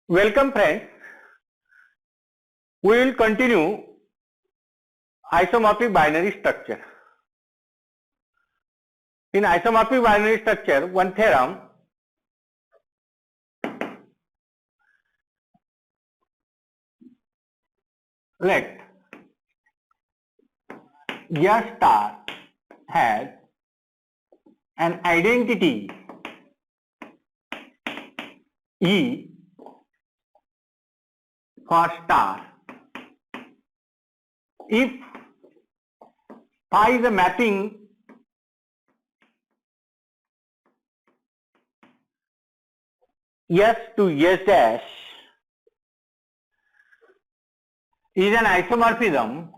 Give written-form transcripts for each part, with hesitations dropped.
Welcome friends, we will continue isomorphic binary structure. In isomorphic binary structure, one theorem let S star has an identity E for star if phi is a mapping S to S dash is an isomorphism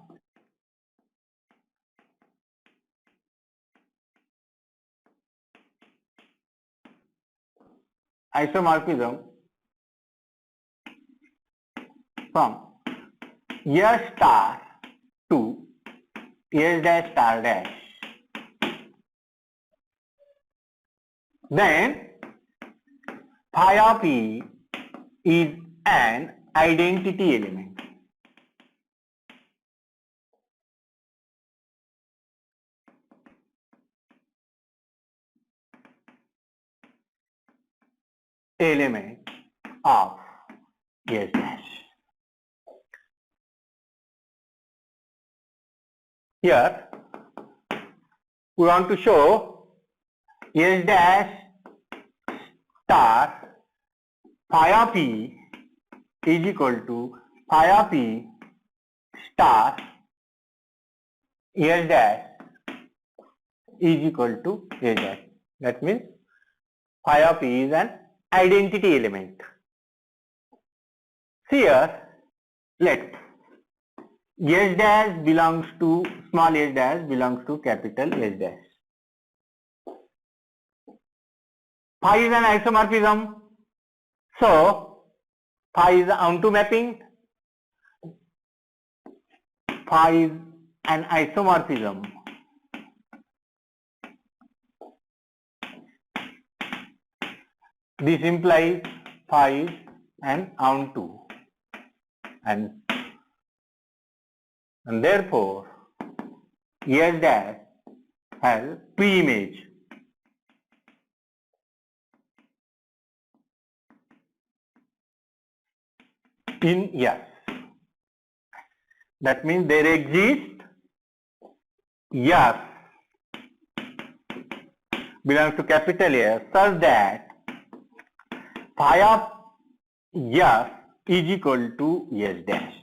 from S star to S dash star dash, then phi of E is an identity element. Of S dash. Here we want to show S dash star phi of E is equal to phi of E star S dash is equal to S dash. That means phi of E is an identity element. Here let S dash belongs to small s dash belongs to capital S dash. Phi is an isomorphism, so phi is onto mapping. Phi is an isomorphism this implies phi is an onto and therefore S dash has pre-image in S. That means there exists S belongs to capital S such that phi of S is equal to S dash.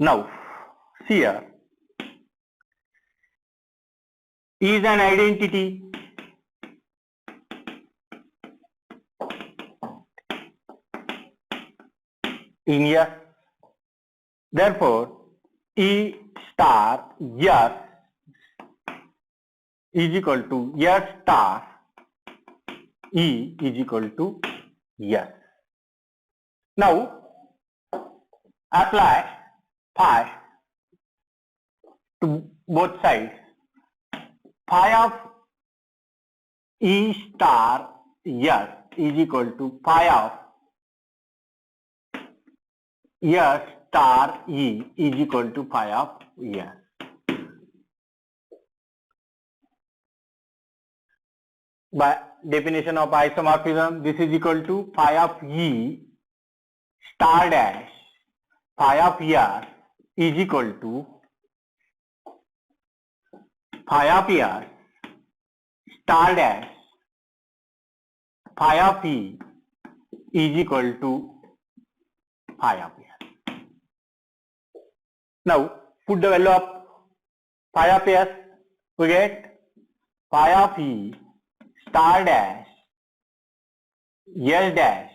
Now here is an identity in S. Therefore E star S is equal to S star E is equal to S. Now apply phi to both sides. Phi of E star S is equal to phi of S star E is equal to phi of S. By definition of isomorphism, this is equal to phi of E star dash phi of S is equal to phi of S star dash phi of E is equal to phi of S. Now put the value of phi of S, we get phi of E star dash S dash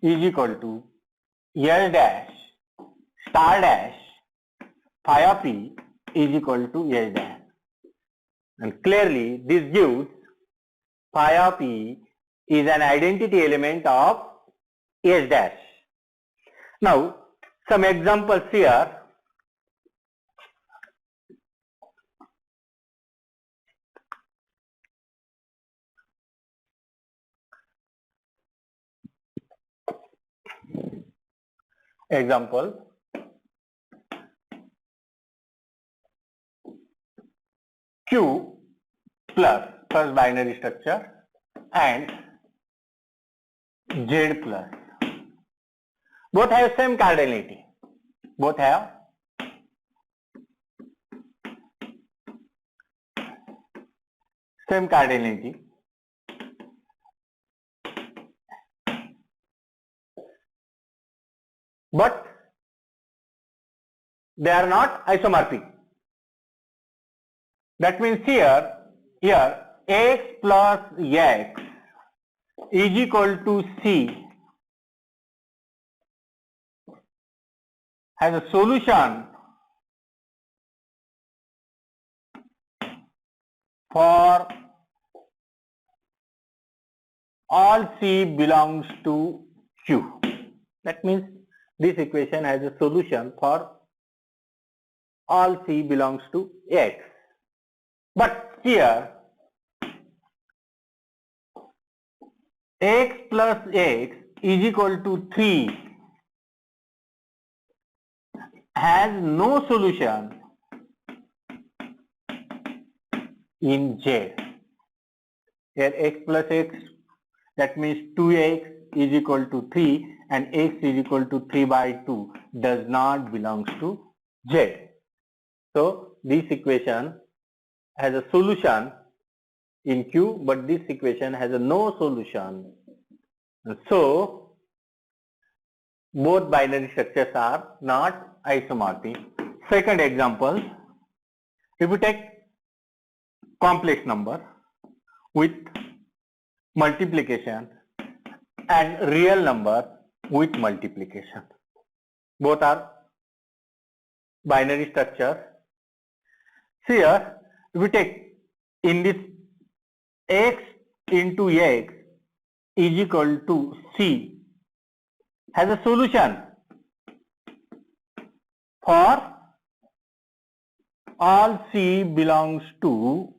is equal to S dash star dash phi of E is equal to S dash, and clearly this gives phi of E is an identity element of S dash. Now some examples here. Example, Q plus first binary structure and Z plus. Both have same cardinality. Both have same cardinality. But they are not isomorphic. That means here x plus x is equal to C has a solution for all C belongs to Q. That means this equation has a solution for all C belongs to X. But here x plus x is equal to 3 has no solution in Z. Here x plus x, that means 2x is equal to 3 and x is equal to 3 by 2 does not belongs to Z. So this equation has a solution in Q, but this equation has a no solution. And so both binary structures are not isomorphic. Second example, if we take complex number with multiplication and real number with multiplication, both are binary structure. Here if we take in this x into x is equal to C has a solution for all C belongs to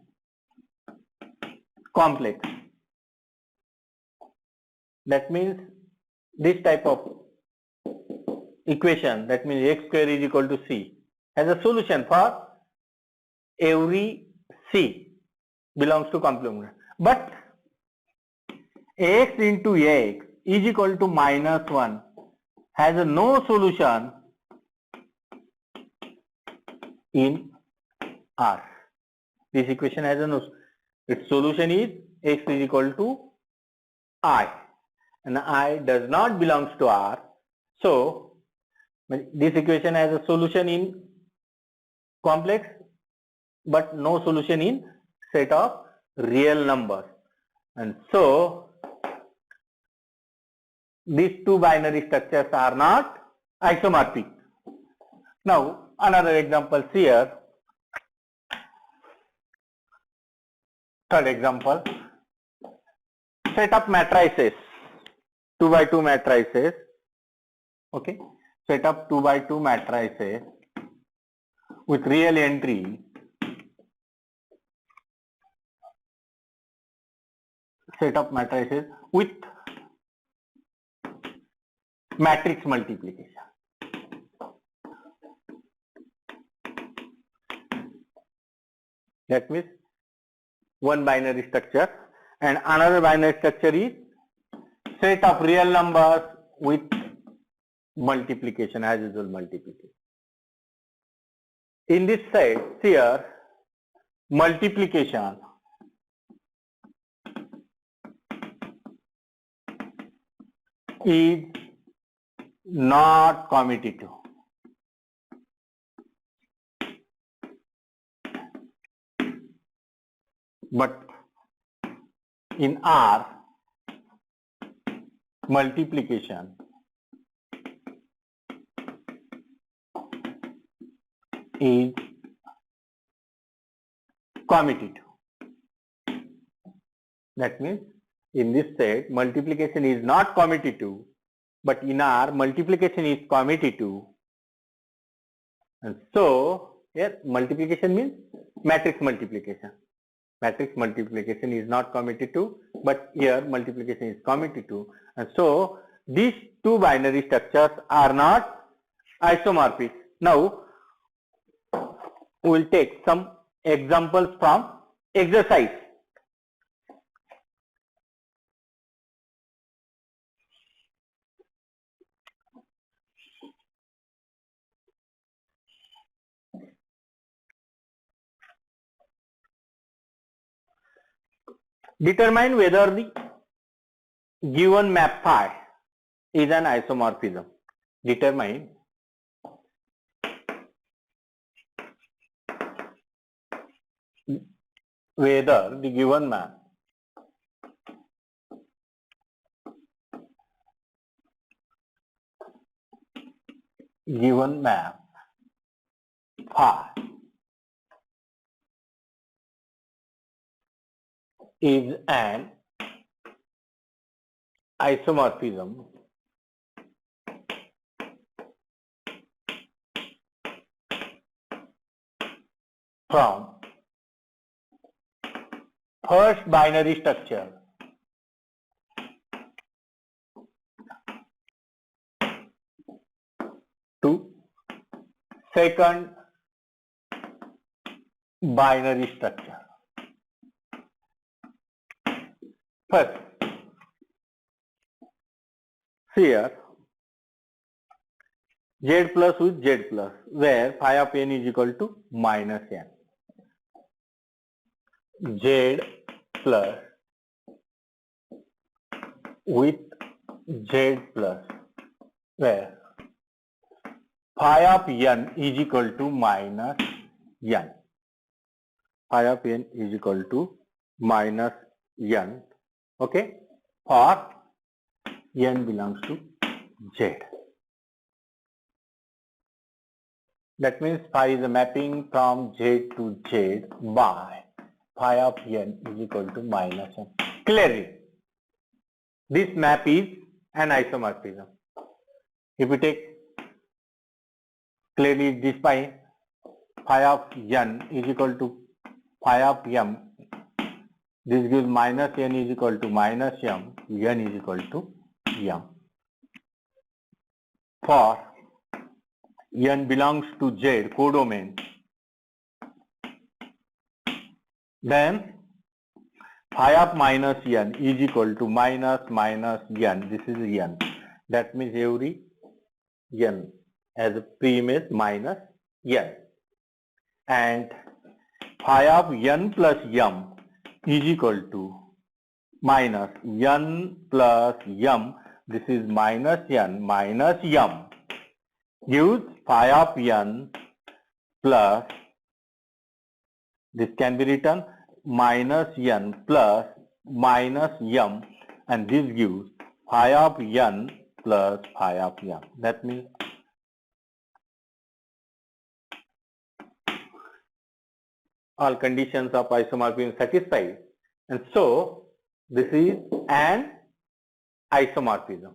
complex. That means this type of equation, that means x square is equal to C, has a solution for every C belongs to complex. But x into x is equal to minus 1 has a no solution in R. This equation has a no, its solution is x is equal to I, and I does not belongs to R. So this equation has a solution in complex but no solution in set of real numbers, and so these two binary structures are not isomorphic. Now another example here. Third example, set up matrices, 2 by 2 matrices. Okay, set up 2 by 2 matrices with real entry. Set up matrices with matrix multiplication. That means one binary structure, and another binary structure is set of real numbers with multiplication, as usual multiplication. In this side here, multiplication is not commutative. But in R, multiplication is commutative. That means in this set multiplication is not commutative, but in R multiplication is commutative. And so here multiplication means matrix multiplication. Matrix multiplication is not commutative, but here multiplication is commutative. And so these two binary structures are not isomorphic. Now we will take some examples from exercise. Determine whether the given map phi is an isomorphism. Determine whether the given map phi is an isomorphism from first binary structure to second binary structure. First, here Z plus with Z plus, where phi of n is equal to minus n. Z plus with Z plus, where phi of n is equal to minus n. Phi of n is equal to minus n. Okay, for n belongs to Z. That means phi is a mapping from Z to Z by phi of n is equal to minus n. Clearly, this map is an isomorphism. If we take clearly this phi of n is equal to phi of m, this gives minus n is equal to minus m, n is equal to m. For n belongs to Z codomain, then phi of minus n is equal to minus n. This is n. That means every n has a preimage minus n. And phi of n plus m is equal to minus n plus m. This is minus n minus m gives phi of n plus, this can be written minus n plus minus m, and this gives phi of n plus phi of m. That means all conditions of isomorphism satisfied, and so this is an isomorphism.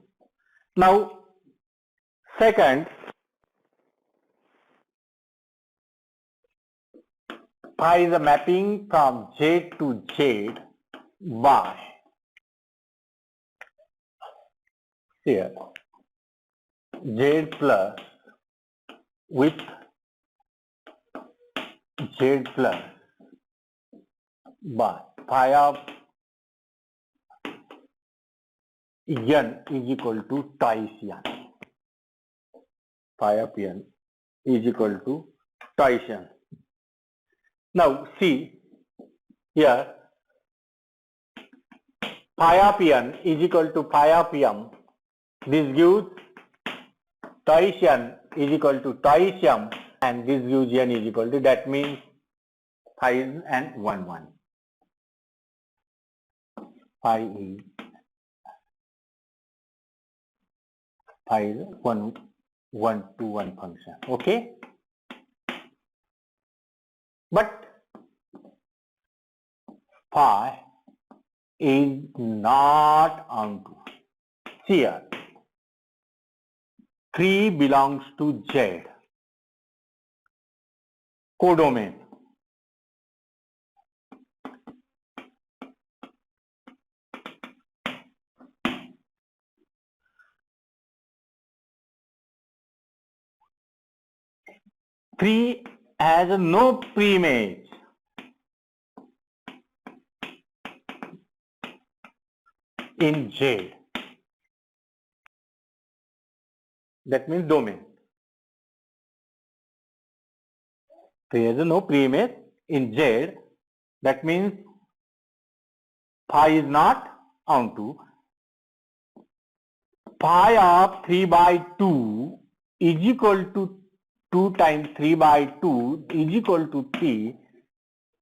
Now, second, phi is a mapping from Z to Z by here Z plus with Z plus by phi of n is equal to twice n. Phi of n is equal to twice n. Now see here, phi of n is equal to phi of m. This gives twice n is equal to twice m, and this gives n is equal to, that means phi is an 1 1. Phi is 1 to 1 function. Okay, but phi is not onto. Here 3 belongs to Z codomain. 3 has no preimage. In Z. That means domain. 3 has no preimage in Z. That means phi is not onto. Phi of 3 by 2 is equal to 2 times 3 by 2 is equal to 3.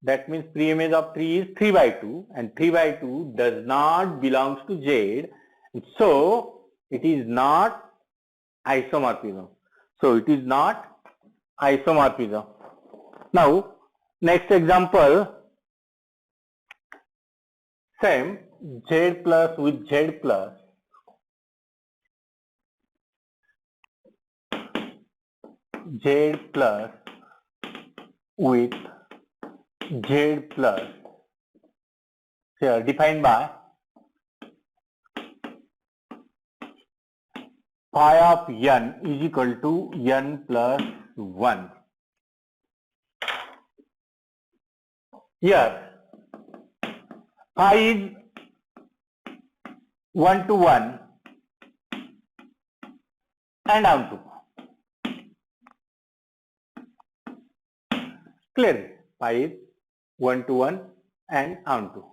That means preimage of 3 is 3 by 2 and 3 by 2 does not belongs to Z. So it is not isomorphism. So it is not isomorphism. Now next example, same Z plus with Z plus. Z plus with Z plus, here defined by phi of n is equal to n plus 1. Here phi is 1 to 1 and onto. Clearly phi is 1 to 1 and onto.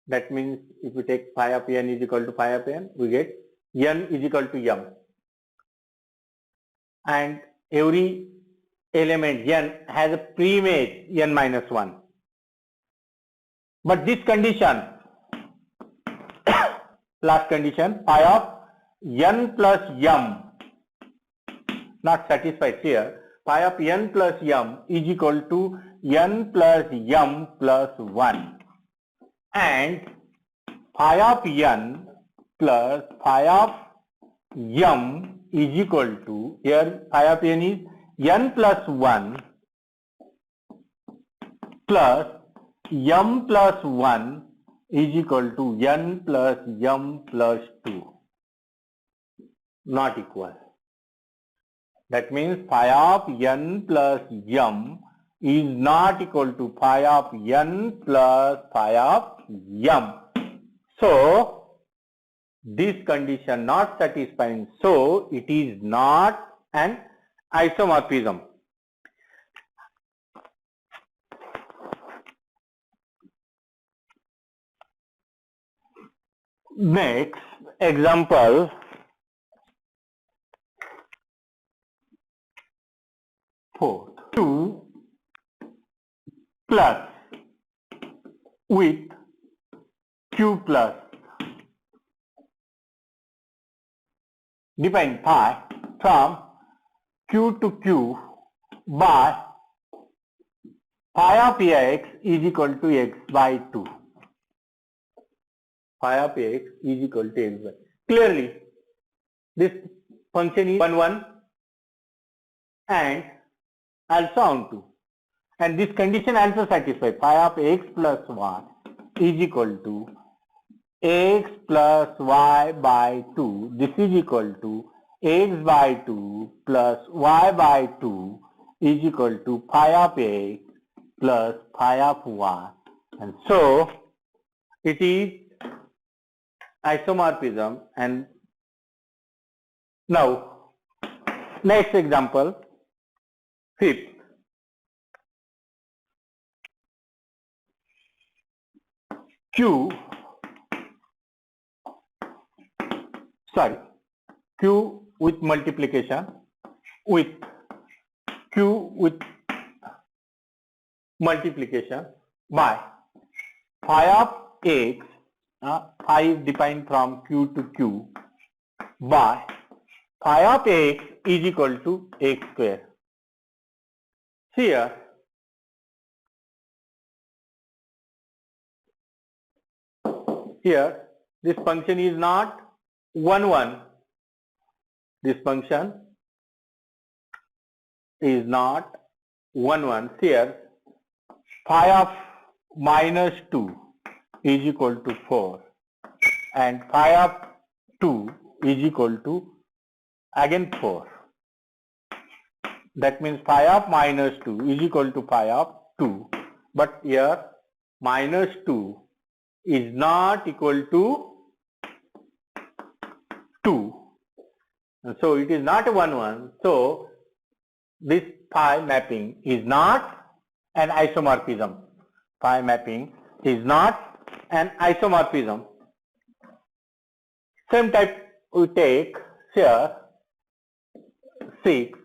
That means if we take phi of n is equal to phi of n, we get n is equal to m. And every element n has a preimage n minus 1. But this condition, last condition, phi of n plus m, not satisfied here. Phi of n plus m is equal to n plus m plus 1. And phi of n plus phi of m is equal to, here phi of n is n plus 1 plus m plus 1 is equal to n plus m plus 2. Not equal. That means phi of n plus m is not equal to phi of n plus phi of m. So this condition not satisfying, so it is not an isomorphism. Next example, fourth, 2 plus with q plus. Define phi from q to q by phi of x is equal to x by 2. Phi of x is equal to x by. Clearly, this function is 1, 1 and also onto. And this condition also satisfies. Phi of x plus 1 is equal to x plus y by 2. This is equal to x by 2 plus y by 2 is equal to phi of x plus phi of y. And so it is isomorphism. And now next example, fifth. Q with multiplication with Q with multiplication by phi of x, phi is defined from Q to Q, by phi of x is equal to x square. Here this function is not 1, 1. This function is not 1, 1. Here phi of minus 2 is equal to 4 and phi of 2 is equal to again 4. That means phi of minus 2 is equal to phi of 2. But here minus 2 is not equal to 2. And so it is not 1, 1. So this phi mapping is not an isomorphism. Phi mapping is not an isomorphism. Same type we take here 6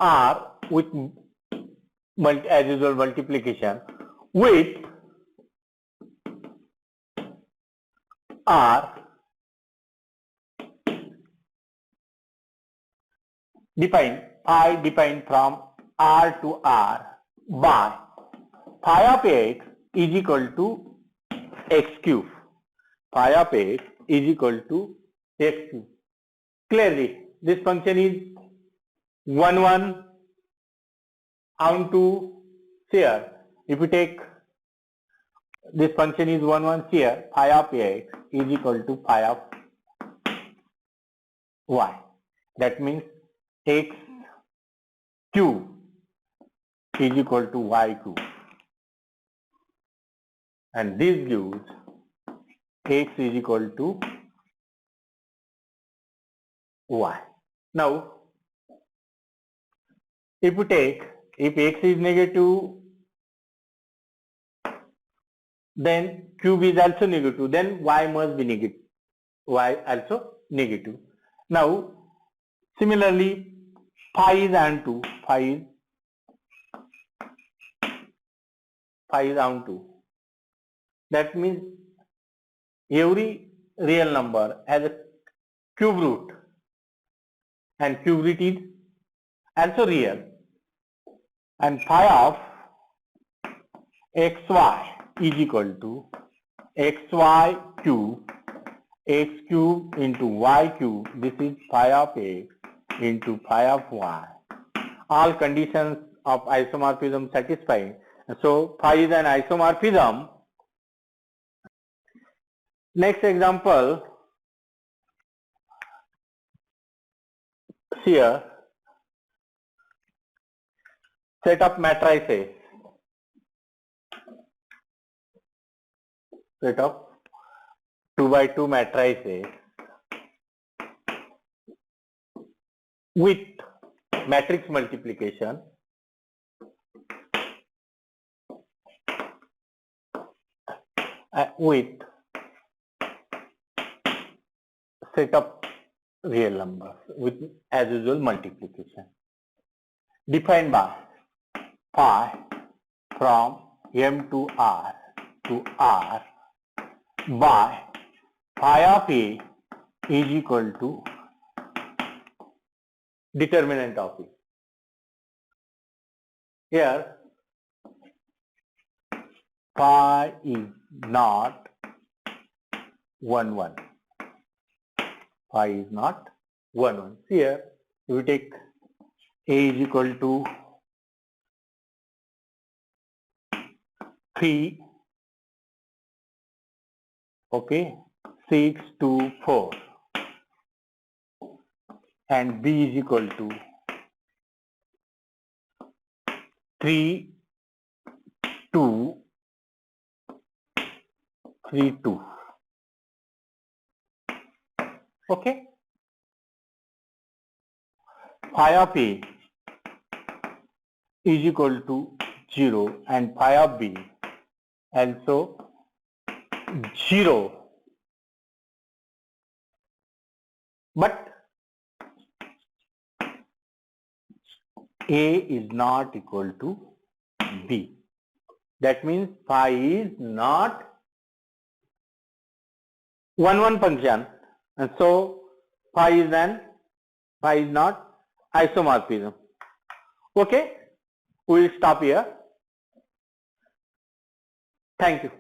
R with as usual multiplication with R defined from R to R by phi of x is equal to x cube. Phi of x is equal to x cube. Clearly, this function is 1, 1 onto here. If we take this function is 1, 1 here, phi of x is equal to phi of y. That means x cube is equal to y cube. And this gives x is equal to y. Now, if we take, if x is negative, then cube is also negative, then y must be negative. Y also negative. Now, similarly, phi is onto, phi is onto. That means every real number has a cube root, and cube root is also real, and phi of xy is equal to xy cube, x cube into y cube. This is phi of x into phi of y. All conditions of isomorphism satisfied. So phi is an isomorphism. Next example, here set of matrices. Set of 2 by 2 matrices with matrix multiplication with set of real numbers with as usual multiplication, defined by phi from M to R by phi of A is equal to determinant of A. Here phi is not 1, 1. Phi is not 1, 1. Here we take A is equal to 3, okay, 6, 2, 4, and B is equal to 3, 2, 3, 2. Okay. Phi of A is equal to 0 and phi of B also 0. But A is not equal to B. That means phi is not 1, 1 function, and so phi is not isomorphism. Okay, we will stop here. Thank you.